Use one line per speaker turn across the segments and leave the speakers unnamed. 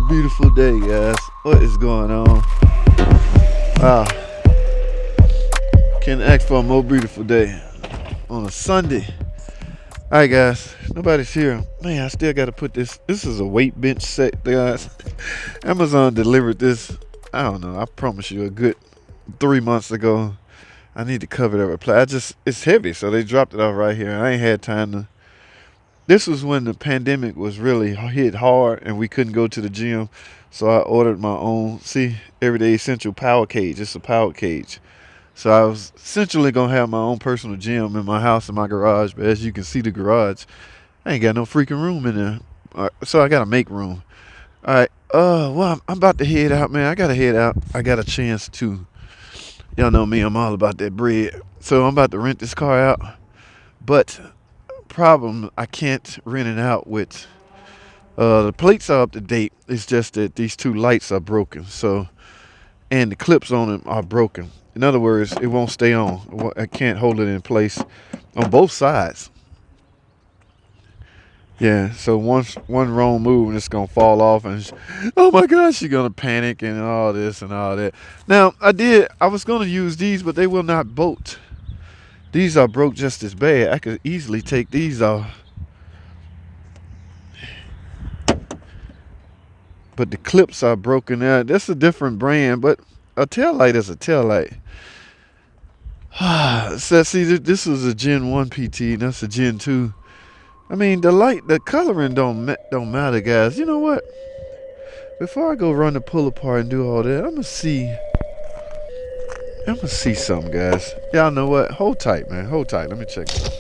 beautiful day, guys. What is going on? Wow. Can't ask for a more beautiful day on a Sunday. Alright, guys. Nobody's here. Man, I still got to put this. This is a weight bench set, guys. Amazon delivered this, I don't know, I promise you, a good 3 months ago. I need to cover that reply. It's heavy, so they dropped it off right here. I ain't had time to. This was when the pandemic was really hit hard and we couldn't go to the gym. So I ordered my own, Everyday Essential Power Cage. It's a power cage. So I was essentially going to have my own personal gym in my house, in my garage. But as you can see, the garage, I ain't got no freaking room in there. So I got to make room. All right. Well, I'm about to head out, man. I got to head out. I got a chance to. Y'all know me. I'm all about that bread. So I'm about to rent this car out. But problem, I can't rent it out with the plates are up to date. It's just that these two lights are broken, so, and the clips on them are broken. In other words, it won't stay on. I can't hold it in place on both sides. Yeah, so one wrong move and it's gonna fall off, and oh my gosh, you're gonna panic and all this and all that. Now I was gonna use these, but they will not bolt. These are broke just as bad. I could easily take these off. But the clips are broken out. That's a different brand, but a taillight is a taillight. So see, this is a Gen 1 PT, and that's a Gen 2. I mean, the coloring don't matter, guys. You know what? Before I go run the pull apart and do all that, I'm gonna see something, guys. Y'all know what? Hold tight, man. Hold tight. Let me check it.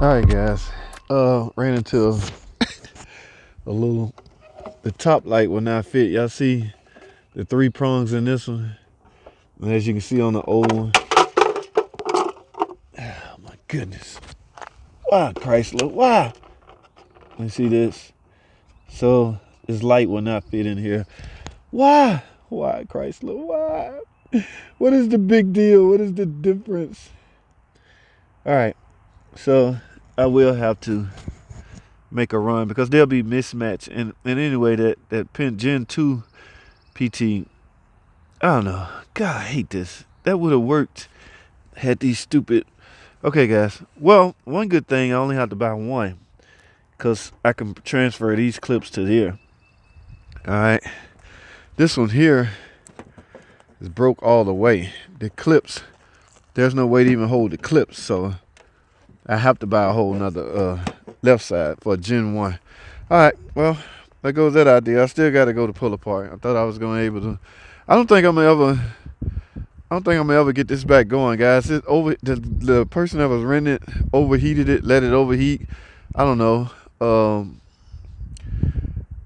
Alright, guys. Ran into the top light will not fit. Y'all see the 3 prongs in this one? And as you can see on the old one. Oh my goodness. Why, Chrysler? Why? Let me see this. So this light will not fit in here. Why? Why, Chrysler? Why? What is the big deal? What is the difference? Alright. So I will have to make a run because there'll be mismatch. And anyway, that Gen 2 PT, I don't know. God, I hate this. That would have worked had these stupid. Okay, guys. Well, one good thing, I only have to buy one because I can transfer these clips to there. All right. This one here is broke all the way. The clips, there's no way to even hold the clips. So I have to buy a whole nother left side for a Gen 1. All right, well, there goes that idea. I still got to go to pull apart. I thought I was going to able to. I don't think I'm gonna ever get this back going, guys. The person that was renting it overheated it, let it overheat. I don't know.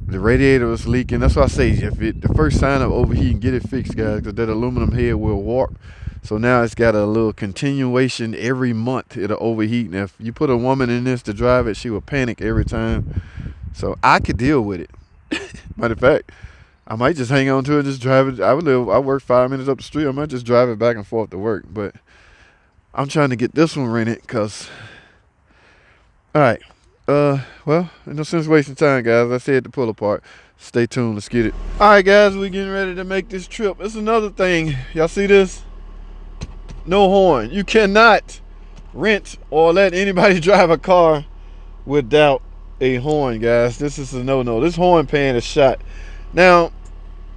The radiator was leaking. That's why I say the first sign of overheating, get it fixed, guys, because that aluminum head will warp. So now it's got a little continuation every month. It'll overheat. And if you put a woman in this to drive it, she will panic every time. So I could deal with it. Matter of fact, I might just hang on to it and just drive it. I work 5 minutes up the street. I might just drive it back and forth to work. But I'm trying to get this one rented because, all right. Well, no sense wasting time, guys. I said to pull apart. Stay tuned. Let's get it. All right, guys. We're getting ready to make this trip. It's another thing. Y'all see this? No horn. You cannot rent or let anybody drive a car without a horn, guys. This is a no-no. This horn pan is shot. Now,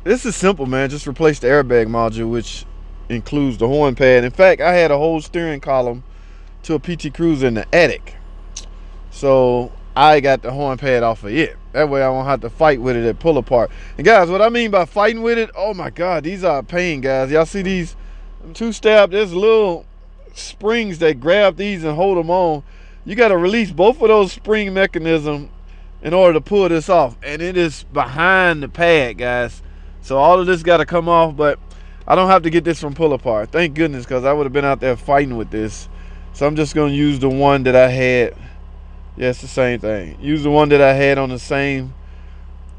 this is simple, man. Just replace the airbag module, which includes the horn pad. In fact, I had a whole steering column to a PT Cruiser in the attic. So I got the horn pad off of it. That way I won't have to fight with it at pull apart. And guys, what I mean by fighting with it, oh my God, these are a pain, guys. Y'all see these? Two-step, there's little springs that grab these and hold them on. You got to release both of those spring mechanisms in order to pull this off, and it is behind the pad, guys. So all of this got to come off, but I don't have to get this from Pull Apart. Thank goodness, because I would have been out there fighting with this. So I'm just going to use the one that I had. Yeah, it's the same thing. Use the one that I had on the same,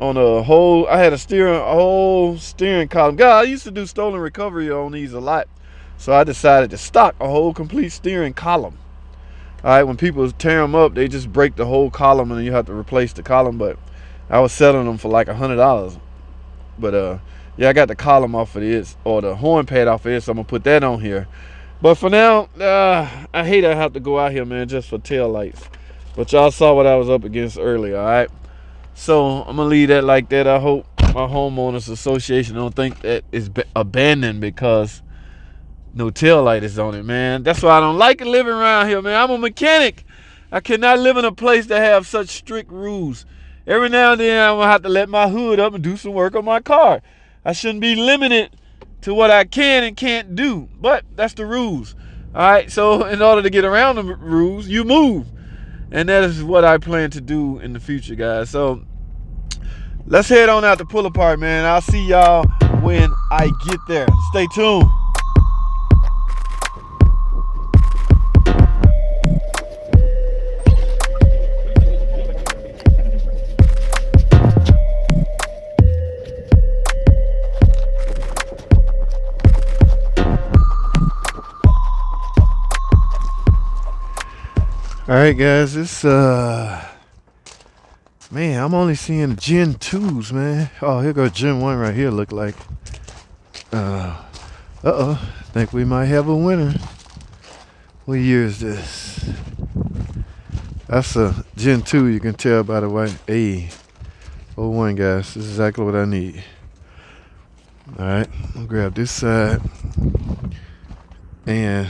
on a whole, I had a whole steering column. God, I used to do stolen recovery on these a lot. So I decided to stock a whole complete steering column. All right, when people tear them up, they just break the whole column and you have to replace the column. But I was selling them for like $100. But yeah, I got the column off of this, or the horn pad off of this. So I'm gonna put that on here. But for now, I hate I have to go out here, man, just for tail lights. But y'all saw what I was up against earlier, all right? So I'm gonna leave that like that. I hope my homeowners association don't think that it's abandoned because no tail light is on it, man. That's why I don't like living around here, man. I'm a mechanic. I cannot live in a place that have such strict rules. Every now and then I'm gonna have to let my hood up and do some work on my car. I shouldn't be limited to what I can and can't do, but that's the rules. All right, so in order to get around the rules, you move. And that is what I plan to do in the future, guys. So let's head on out to Pull Apart, man. I'll see y'all when I get there. Stay tuned. All right, guys, this man, I'm only seeing Gen 2s, man. Oh, here goes Gen 1 right here, look like. Think we might have a winner. What year is this? That's a Gen 2, you can tell by the way. Hey, 01, guys, this is exactly what I need. All right, I'll grab this side. And,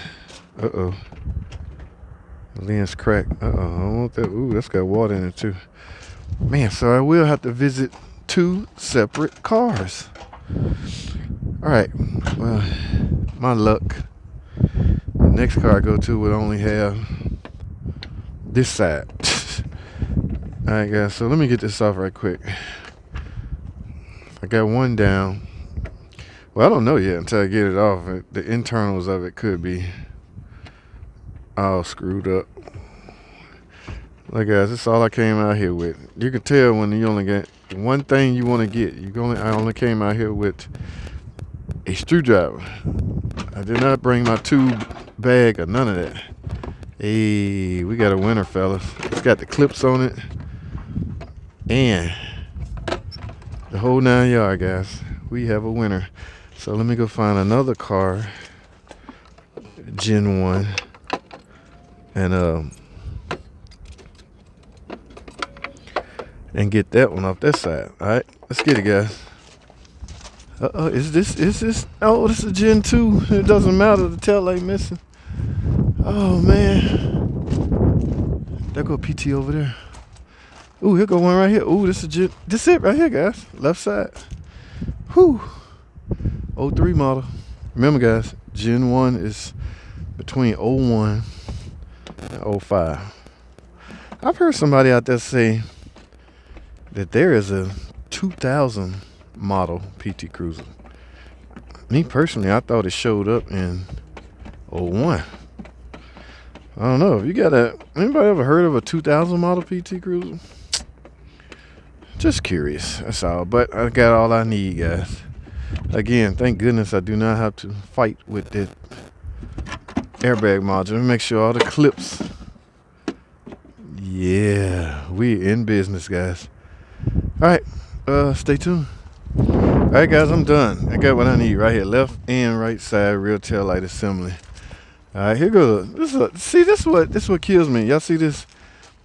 lens cracked. I don't want that. Ooh, that's got water in it too. Man, so I will have to visit 2 separate cars. All right. Well, my luck. The next car I go to would only have this side. All right, guys. So let me get this off right quick. I got one down. Well, I don't know yet until I get it off. The internals of it could be all screwed up. Look, guys, that's all I came out here with. You can tell when you only get one thing you want to get. I only came out here with a screwdriver. I did not bring my tube bag or none of that. Hey, we got a winner, fellas. It's got the clips on it and the whole 9 yard, guys. We have a winner. So let me go find another car, Gen 1. And get that one off that side. All right, let's get it, guys. Is this? Oh, this is Gen 2. It doesn't matter. The tail light missing. Oh man, there go PT over there. Ooh, here go one right here. Ooh, this is Gen. This it right here, guys. Left side. Whew. 03 model. Remember, guys, Gen 1 is between 01 and 05. I've heard somebody out there say that there is a 2000 model PT Cruiser. Me personally, I thought it showed up in 01. I don't know. If you got anybody ever heard of a 2000 model PT Cruiser? Just curious, that's all. But I got all I need, guys. Again, thank goodness I do not have to fight with that airbag module. Make sure all the clips. Yeah, we in business, guys. All right, stay tuned. All right, guys, I'm done. I got what I need right here, left and right side rear tail light assembly. All right, here goes. This what kills me. Y'all see this?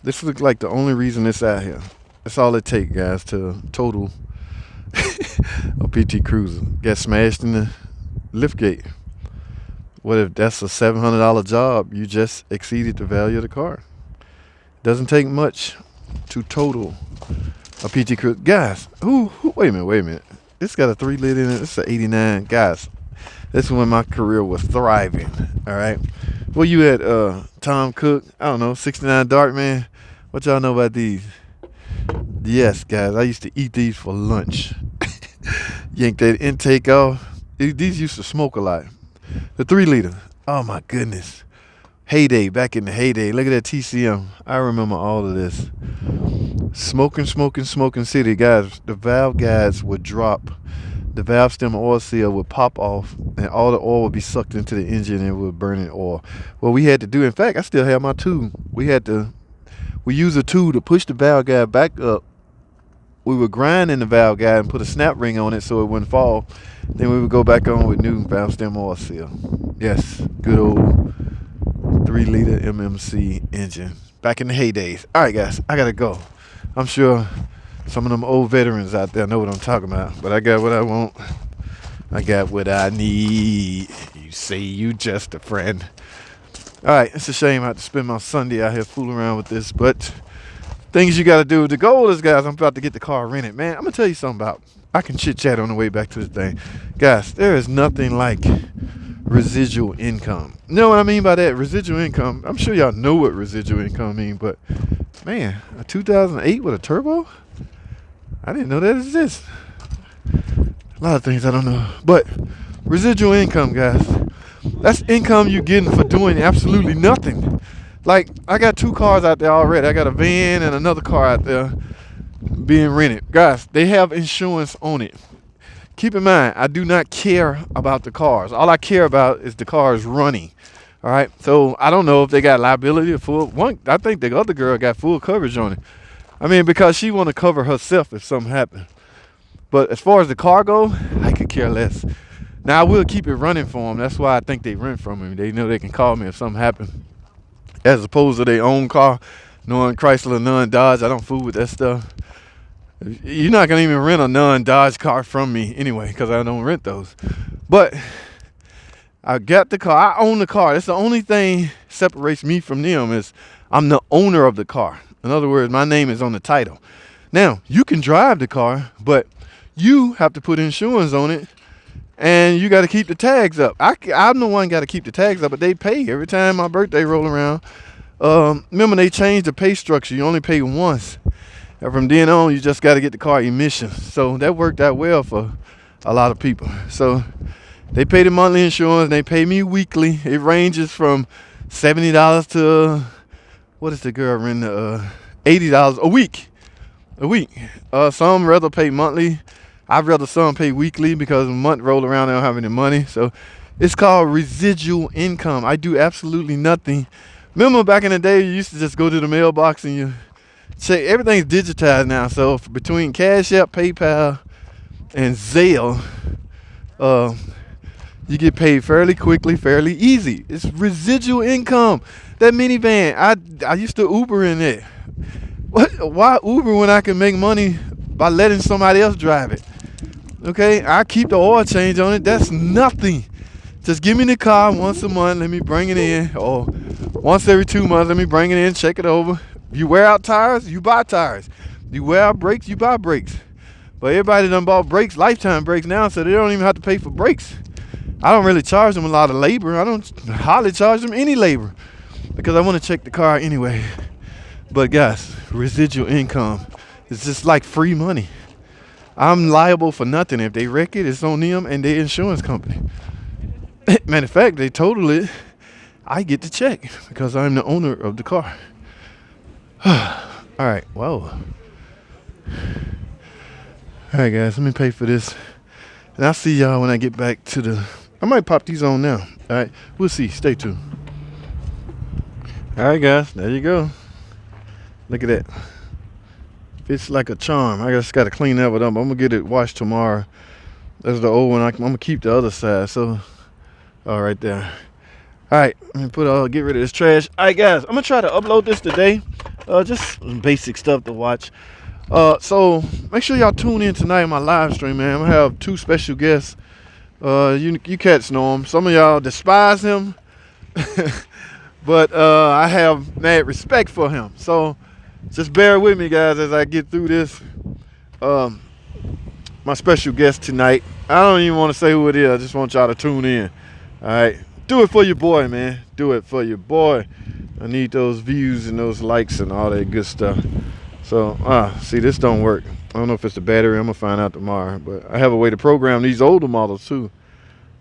This looks like the only reason it's out here. That's all it takes, guys, to total a PT Cruiser. Got smashed in the lift gate. What if that's a $700 job? You just exceeded the value of the car. Doesn't take much to total a PT Cruiser. Guys, wait a minute. This got a 3 liter in it. This is an 89. Guys, this is when my career was thriving. All right. Well, you had Tom Cook, I don't know, 69 Dark Man. What y'all know about these? Yes, guys, I used to eat these for lunch. Yank that intake off, These used to smoke a lot. The 3 liter. Oh my goodness. Heyday, back in the heyday. Look at that TCM. I remember all of this. Smoking city, guys. The valve guides would drop. The valve stem oil seal would pop off, and all the oil would be sucked into the engine and it would burn in oil. What we had to do, in fact, I still have my tube. We use a tube to push the valve guide back up. We would grind in the valve guide and put a snap ring on it so it wouldn't fall. Then we would go back on with new valve stem oil seal. Yes, good old 3-liter MMC engine. Back in the heydays. All right, guys, I got to go. I'm sure some of them old veterans out there know what I'm talking about, but I got what I want. I got what I need. You say you just a friend. All right, it's a shame I have to spend my Sunday out here fooling around with this, but things you got to do. The goal is, guys, I'm about to get the car rented. Man, I'm going to tell you something about, I can chit-chat on the way back to the thing. Guys, there is nothing like residual income. You know what I mean by that? Residual income. I'm sure y'all know what residual income means, but man, a 2008 with a turbo? I didn't know that exists. A lot of things I don't know. But residual income, guys, that's income you're getting for doing absolutely nothing. Like, I got 2 cars out there already. I got a van and another car out there being rented. Guys, they have insurance on it. Keep in mind, I do not care about the cars. All I care about is the cars running. All right. So I don't know if they got liability or full. One, I think the other girl got full coverage on it. I mean, because she want to cover herself if something happened. But as far as the car go, I could care less. Now I will keep it running for them. That's why I think they rent from me. They know they can call me if something happens. As opposed to their own car, knowing Chrysler, none Dodge. I don't fool with that stuff. You're not going to even rent a non-Dodge car from me anyway, because I don't rent those. But I got the car. I own the car. That's the only thing separates me from them is I'm the owner of the car. In other words, my name is on the title. Now, you can drive the car, but you have to put insurance on it, and you got to keep the tags up. I'm the one got to keep the tags up, but they pay every time my birthday roll around. Remember, they changed the pay structure. You only pay once. And from then on, you just got to get the car emissions. So that worked out well for a lot of people. So they pay the monthly insurance. They pay me weekly. It ranges from $70 to, what is the girl renting? $80 a week. Some rather pay monthly. I'd rather some pay weekly because when month roll around, they don't have any money. So it's called residual income. I do absolutely nothing. Remember back in the day, you used to just go to the mailbox and you check. Everything's digitized now. So between Cash App, PayPal, and Zelle, you get paid fairly quickly, fairly easy. It's residual income. That minivan, I used to Uber in it. Why Uber when I can make money by letting somebody else drive it? Okay, I keep the oil change on it. That's nothing. Just give me the car once a month. Let me bring it in. Or once every 2 months, let me bring it in, check it over. You wear out tires, you buy tires. You wear out brakes, you buy brakes. But everybody done bought brakes, lifetime brakes now, so they don't even have to pay for brakes. I don't really charge them a lot of labor. I don't hardly charge them any labor because I want to check the car anyway. But guys, residual income is just like free money. I'm liable for nothing. If they wreck it, it's on them and their insurance company. Matter of fact, they total it. I get the check because I'm the owner of the car. All right, whoa. All right, guys, let me pay for this. And I'll see y'all when I get back to the... I might pop these on now. All right, we'll see. Stay tuned. All right, guys, there you go. Look at that. Fits like a charm. I just got to clean that one up. I'm going to get it washed tomorrow. That's the old one. I'm going to keep the other side. So, all right there. All right, let me get rid of this trash. All right, guys, I'm going to try to upload this today. Just some basic stuff to watch. So make sure y'all tune in tonight in my live stream, man. I'm going to have 2 special guests. You cats know him. Some of y'all despise him. But I have mad respect for him. So just bear with me, guys, as I get through this. My special guest tonight, I don't even want to say who it is. I just want y'all to tune in. All right. Do it for your boy, man. Do it for your boy. I need those views and those likes and all that good stuff. So, see, this don't work. I don't know if it's the battery. I'm going to find out tomorrow. But I have a way to program these older models, too.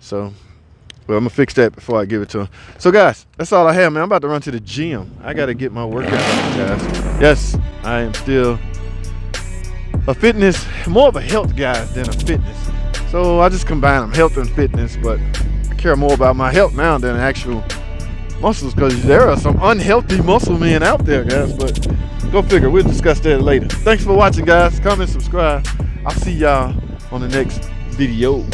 So, well, I'm gonna fix that before I give it to him. So guys, that's all I have, man. I'm about to run to the gym. I gotta get my workout on, guys. Yes, I am still a fitness, more of a health guy than a fitness. So I just combine them, health and fitness, but I care more about my health now than actual muscles, because there are some unhealthy muscle men out there, guys. But go figure, we'll discuss that later. Thanks for watching, guys. Comment, subscribe. I'll see y'all on the next video.